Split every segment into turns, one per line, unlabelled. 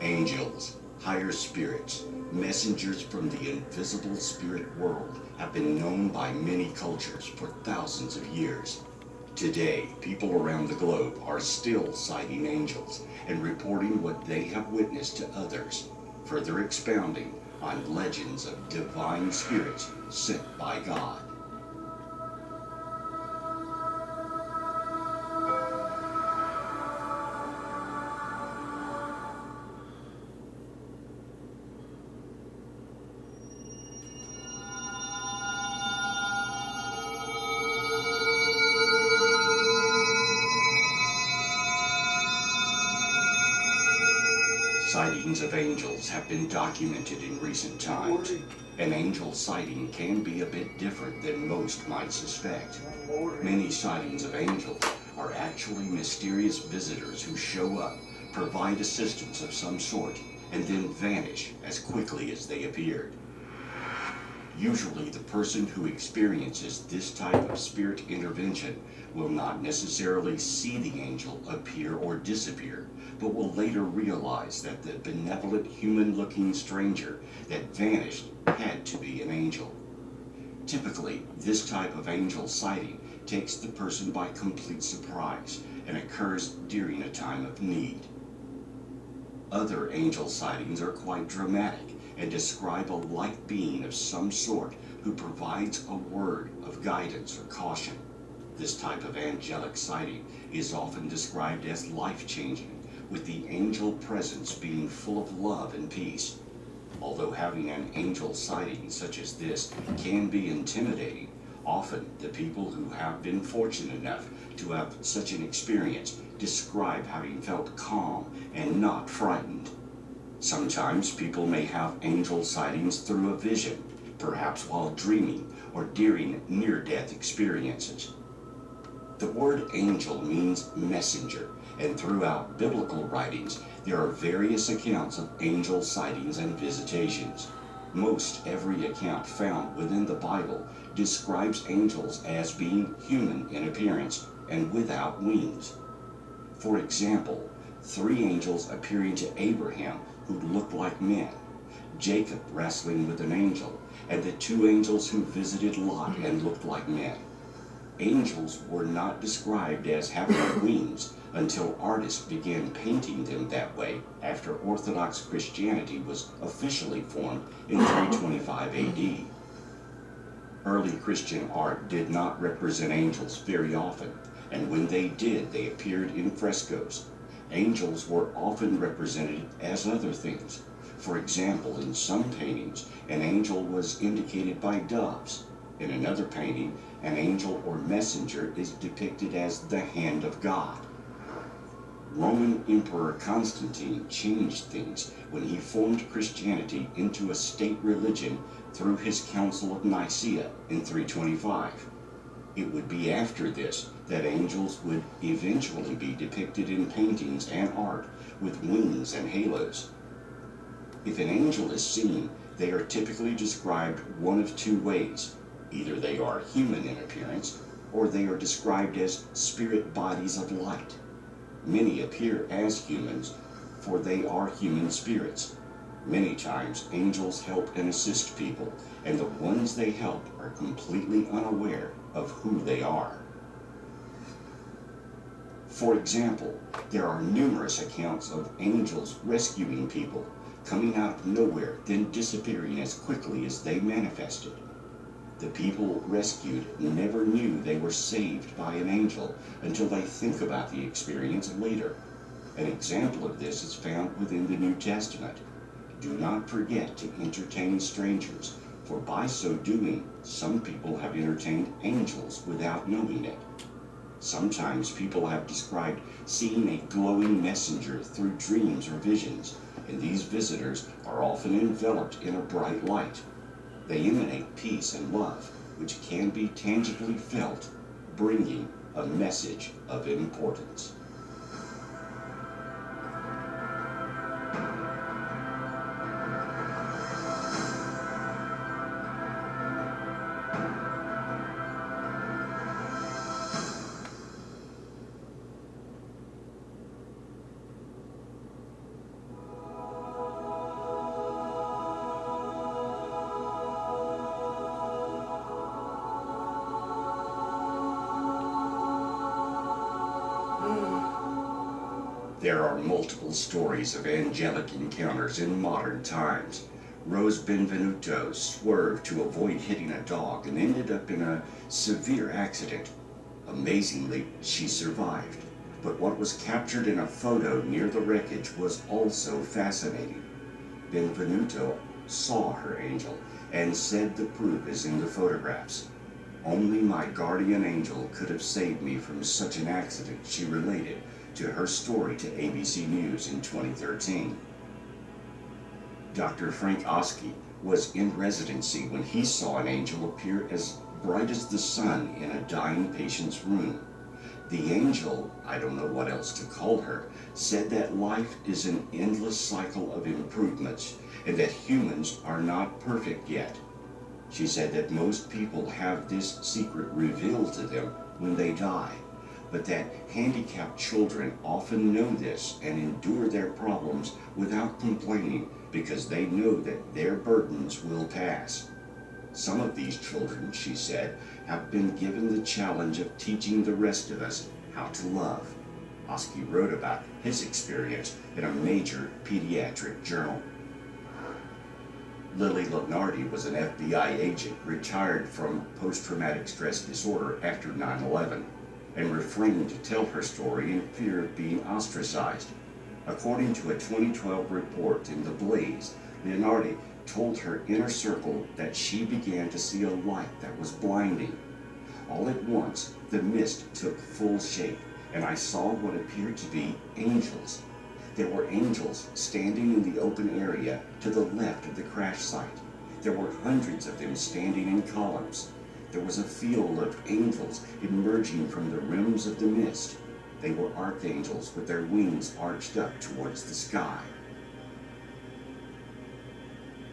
Angels, higher spirits, messengers from the invisible spirit world have been known by many cultures for thousands of years. Today, people around the globe are still sighting angels and reporting what they have witnessed to others, further expounding on legends of divine spirits sent by God. Sightings of angels have been documented in recent times. An angel sighting can be a bit different than most might suspect. Many sightings of angels are actually mysterious visitors who show up, provide assistance of some sort, and then vanish as quickly as they appeared. Usually, the person who experiences this type of spirit intervention will not necessarily see the angel appear or disappear, but will later realize that the benevolent human-looking stranger that vanished had to be an angel. Typically, this type of angel sighting takes the person by complete surprise and occurs during a time of need. Other angel sightings are quite dramatic and describe a light being of some sort who provides a word of guidance or caution. This type of angelic sighting is often described as life-changing, with the angel presence being full of love and peace. Although having an angel sighting such as this can be intimidating, often the people who have been fortunate enough to have such an experience describe having felt calm and not frightened. Sometimes people may have angel sightings through a vision, perhaps while dreaming or during near-death experiences. The word angel means messenger, and throughout biblical writings there are various accounts of angel sightings and visitations. Most every account found within the Bible describes angels as being human in appearance and without wings. For example, 3 angels appearing to Abraham who looked like men, Jacob wrestling with an angel, and the 2 angels who visited Lot and looked like men. Angels were not described as having wings until artists began painting them that way after Orthodox Christianity was officially formed in 325 AD. Early Christian art did not represent angels very often, and when they did, they appeared in frescoes. Angels were often represented as other things. For example, in some paintings, an angel was indicated by doves. In another painting, an angel or messenger is depicted as the hand of God. Roman Emperor Constantine changed things when he formed Christianity into a state religion through his Council of Nicaea in 325. It would be after this that angels would eventually be depicted in paintings and art with wings and halos. If an angel is seen, they are typically described one of 2 ways. Either they are human in appearance, or they are described as spirit bodies of light. Many appear as humans, for they are human spirits. Many times, angels help and assist people, and the ones they help are completely unaware of who they are. For example, there are numerous accounts of angels rescuing people, coming out of nowhere, then disappearing as quickly as they manifested. The people rescued never knew they were saved by an angel until they think about the experience later. An example of this is found within the New Testament. Do not forget to entertain strangers, for by so doing, some people have entertained angels without knowing it. Sometimes people have described seeing a glowing messenger through dreams or visions, and these visitors are often enveloped in a bright light. They emanate peace and love, which can be tangibly felt, bringing a message of importance. There are multiple stories of angelic encounters in modern times. Rose Benvenuto swerved to avoid hitting a dog and ended up in a severe accident. Amazingly, she survived. But what was captured in a photo near the wreckage was also fascinating. Benvenuto saw her angel and said the proof is in the photographs. Only my guardian angel could have saved me from such an accident, she related to her story to ABC News in 2013. Dr. Frank Oski was in residency when he saw an angel appear as bright as the sun in a dying patient's room. The angel, I don't know what else to call her, said that life is an endless cycle of improvements and that humans are not perfect yet. She said that most people have this secret revealed to them when they die, but that handicapped children often know this and endure their problems without complaining because they know that their burdens will pass. Some of these children, she said, have been given the challenge of teaching the rest of us how to love. Oski wrote about his experience in a major pediatric journal. Lily Lenardi was an FBI agent retired from post-traumatic stress disorder after 9/11 and refrained to tell her story in fear of being ostracized. According to a 2012 report in The Blaze, Lenardi told her inner circle that she began to see a light that was blinding. All at once, the mist took full shape, and I saw what appeared to be angels. There were angels standing in the open area to the left of the crash site. There were hundreds of them standing in columns. There was a field of angels emerging from the rims of the mist. They were archangels with their wings arched up towards the sky.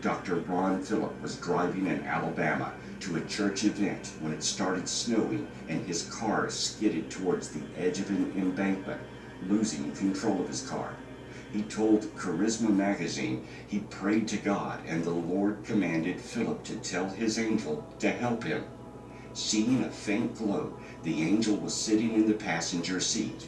Dr. Ron Phillip was driving in Alabama to a church event when it started snowing and his car skidded towards the edge of an embankment, losing control of his car. He told Charisma magazine he prayed to God and the Lord commanded Phillip to tell his angel to help him. Seeing a faint glow, the angel was sitting in the passenger seat.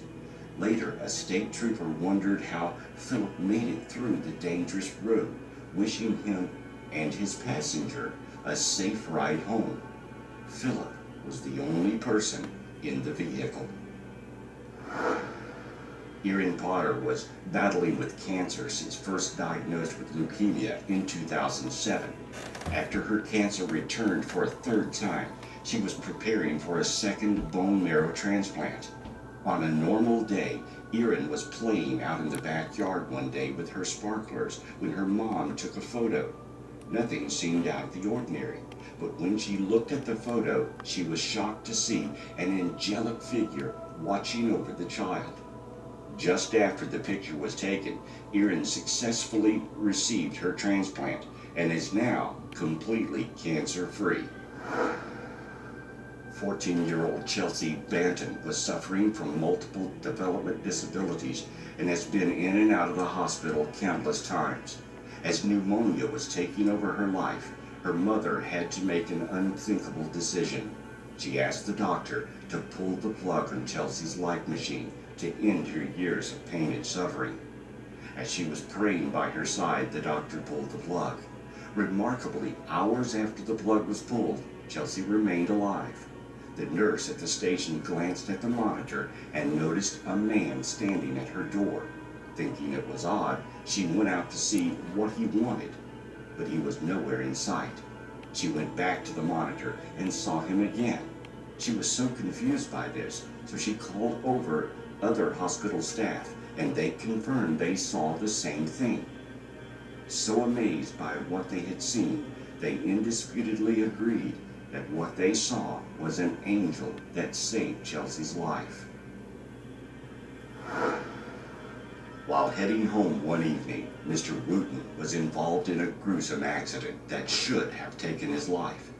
Later, a state trooper wondered how Phillip made it through the dangerous road, wishing him and his passenger a safe ride home. Phillip was the only person in the vehicle. Erin Potter was battling with cancer since first diagnosed with leukemia in 2007. After her cancer returned for a third time, she was preparing for a second bone marrow transplant. On a normal day, Erin was playing out in the backyard one day with her sparklers when her mom took a photo. Nothing seemed out of the ordinary, but when she looked at the photo, she was shocked to see an angelic figure watching over the child. Just after the picture was taken, Erin successfully received her transplant and is now completely cancer-free. 14-year-old Chelsea Banton was suffering from multiple development disabilities and has been in and out of the hospital countless times. As pneumonia was taking over her life, her mother had to make an unthinkable decision. She asked the doctor to pull the plug on Chelsea's life machine to end her years of pain and suffering. As she was praying by her side, the doctor pulled the plug. Remarkably, hours after the plug was pulled, Chelsea remained alive. The nurse at the station glanced at the monitor and noticed a man standing at her door. Thinking it was odd, she went out to see what he wanted, but he was nowhere in sight. She went back to the monitor and saw him again. She was so confused by this, so she called over other hospital staff, and they confirmed they saw the same thing. So amazed by what they had seen, they indisputably agreed that what they saw was an angel that saved Chelsea's life. While heading home one evening, Mr. Wooten was involved in a gruesome accident that should have taken his life.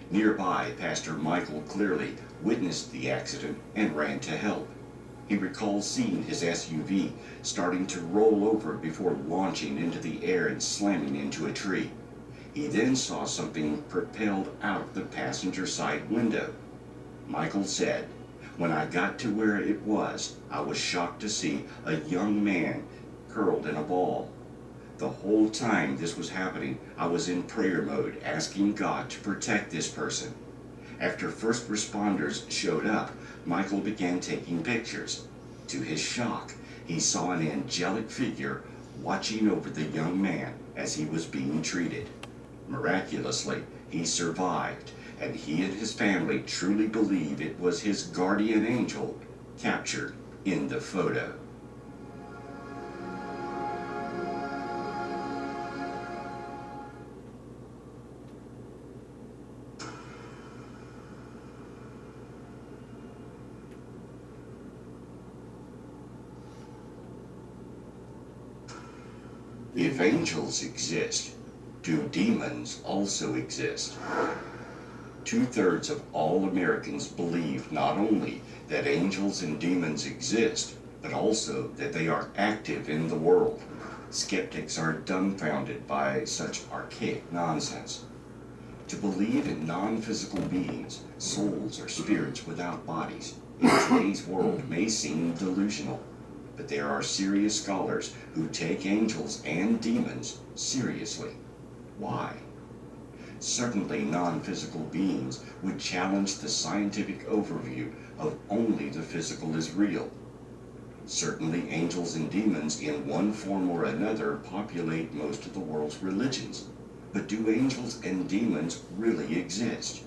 Nearby, Pastor Michael clearly witnessed the accident and ran to help. He recalls seeing his SUV starting to roll over before launching into the air and slamming into a tree. He then saw something propelled out the passenger side window. Michael said, When I got to where it was, I was shocked to see a young man curled in a ball. The whole time this was happening, I was in prayer mode, asking God to protect this person. After first responders showed up, Michael began taking pictures. To his shock, he saw an angelic figure watching over the young man as he was being treated. Miraculously, he survived, and he and his family truly believe it was his guardian angel captured in the photo. If angels exist, do demons also exist? 2/3 of all Americans believe not only that angels and demons exist, but also that they are active in the world. Skeptics are dumbfounded by such archaic nonsense. To believe in non-physical beings, souls or spirits without bodies, in today's world may seem delusional. But there are serious scholars who take angels and demons seriously. Why? Certainly non-physical beings would challenge the scientific overview of only the physical is real. Certainly angels and demons in one form or another populate most of the world's religions. But do angels and demons really exist?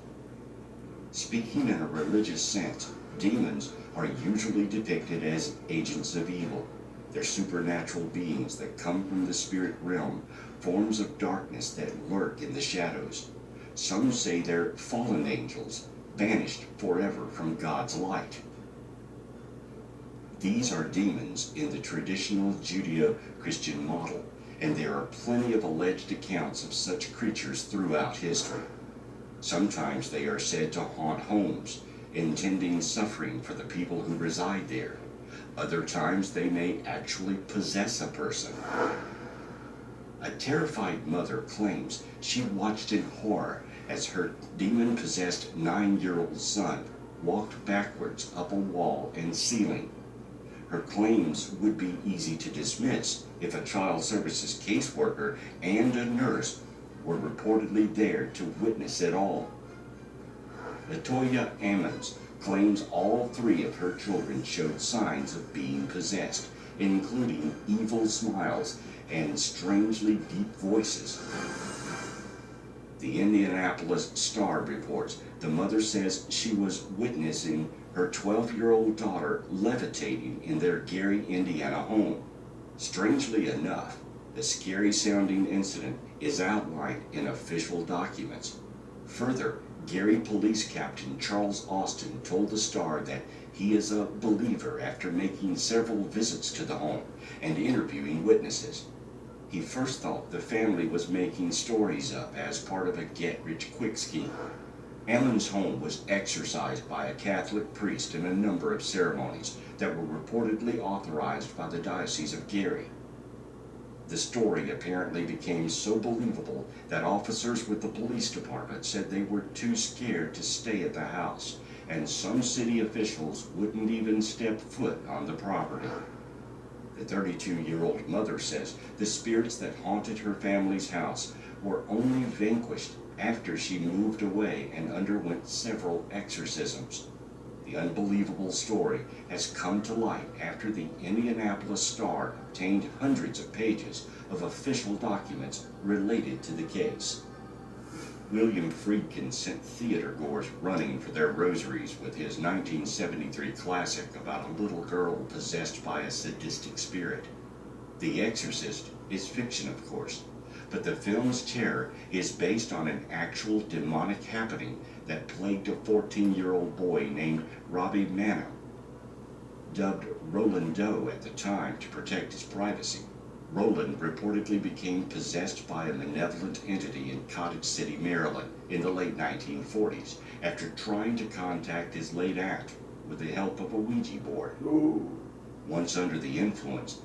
Speaking in a religious sense, demons are usually depicted as agents of evil. They're supernatural beings that come from the spirit realm, forms of darkness that lurk in the shadows. Some say they're fallen angels, banished forever from God's light. These are demons in the traditional Judeo-Christian model, and there are plenty of alleged accounts of such creatures throughout history. Sometimes they are said to haunt homes, intending suffering for the people who reside there. Other times they may actually possess a person. A terrified mother claims she watched in horror as her demon-possessed 9-year-old son walked backwards up a wall and ceiling. Her claims would be easy to dismiss if a child services caseworker and a nurse were reportedly there to witness it all. Latoya Ammons claims all 3 of her children showed signs of being possessed, including evil smiles and strangely deep voices. The Indianapolis Star reports the mother says she was witnessing her 12-year-old daughter levitating in their Gary, Indiana home. Strangely enough, the scary-sounding incident is outlined in official documents. Further, Gary Police Captain Charles Austin told the Star that he is a believer after making several visits to the home and interviewing witnesses. He first thought the family was making stories up as part of a get-rich-quick scheme. Ammons' home was exorcised by a Catholic priest in a number of ceremonies that were reportedly authorized by the Diocese of Gary. The story apparently became so believable that officers with the police department said they were too scared to stay at the house, and some city officials wouldn't even step foot on the property. The 32-year-old mother says the spirits that haunted her family's house were only vanquished after she moved away and underwent several exorcisms. The unbelievable story has come to light after the Indianapolis Star obtained hundreds of pages of official documents related to the case. William Friedkin sent theatergoers running for their rosaries with his 1973 classic about a little girl possessed by a sadistic spirit. The Exorcist is fiction, of course, but the film's terror is based on an actual demonic happening that plagued a 14-year-old boy named Robbie Manno, dubbed Roland Doe at the time to protect his privacy. Roland reportedly became possessed by a malevolent entity in Cottage City, Maryland in the late 1940s after trying to contact his late aunt with the help of a Ouija board. Once under the influence,